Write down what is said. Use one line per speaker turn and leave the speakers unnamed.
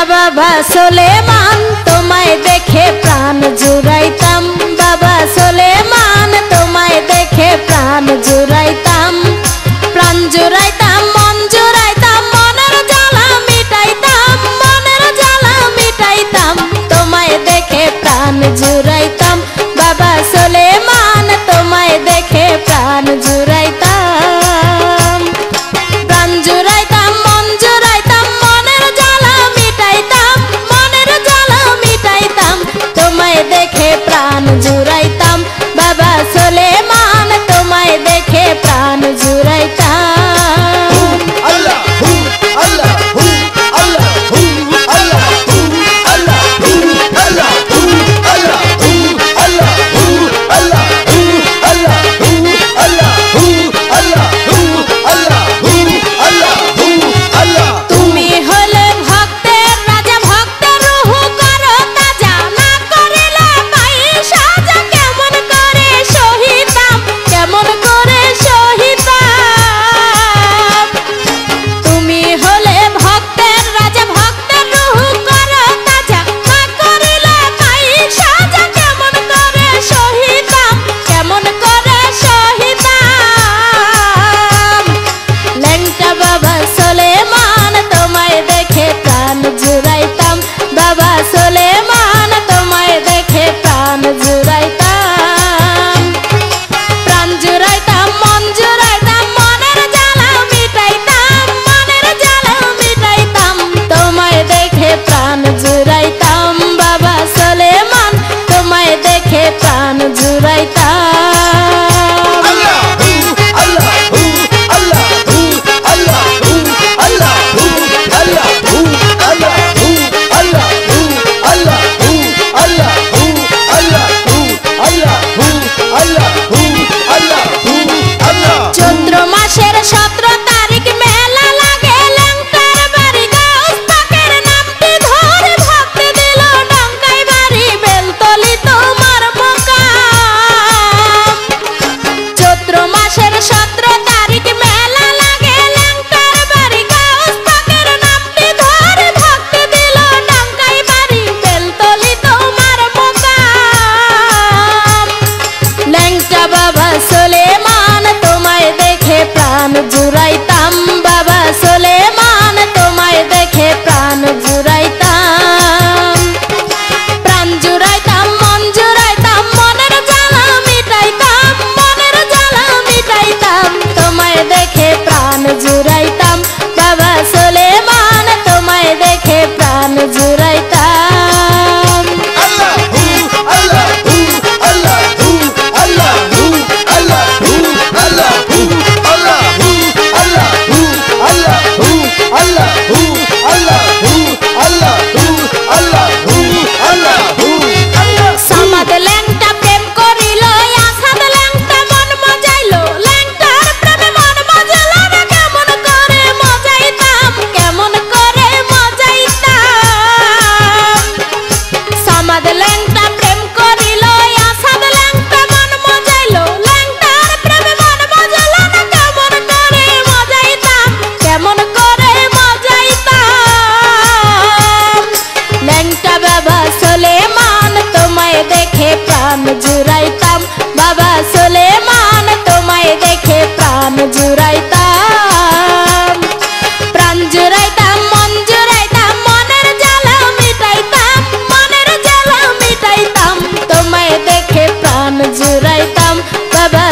বাবা সুলেমান তোমায় দেখে প্রাণ জুড়াইতাম, বাবা সুলেমান তোমায় দেখে প্রাণ জুড়াইতাম, প্রাণ জুড়াইতাম, মন জুড়াইতাম, মনের জ্বালা মিটাইতাম, মনের জ্বালা মিটাইতাম, তোমায় দেখে প্রাণ জুড়াইতাম, বাবা সুলেমান তোমায় দেখে প্রাণ জুড়াইতাম, প্রাণ জুড়াইতাম, মন জুড়াইতাম, মনের জ্বালা মিটাইতাম, মনের জ্বালা মিটাইতাম, তোমায় দেখে প্রাণ জুড়াইতাম, বাবা সুলেমান তোমায় দেখে প্রাণ জুড়াইতাম। জুড়াইতাম, বাবা সুলেমান তোমায় দেখে প্রাণ জুড়াইতাম, প্রাণ জুড়াইতাম, মন জুড়াইতাম, মনের জ্বালা মিটাইতাম, মনের জ্বালা মিটাইতাম, তোমায় দেখে প্রাণ জুড়াইতাম, বাবা সুলেমান তোমায় দেখে প্রাণ জুড়াইতাম। প্রাণ জুড়াইতাম, বাবা সুলেমান তোমায় দেখে প্রাণ জুড়াইতাম, প্রাণ জুড়াইতাম, মন জুড়াইতাম, মনের জ্বালা মিটাইতাম, মনের জ্বালা মিটাইতাম, তোমায় দেখে প্রাণ জুড়াইতাম, বাবা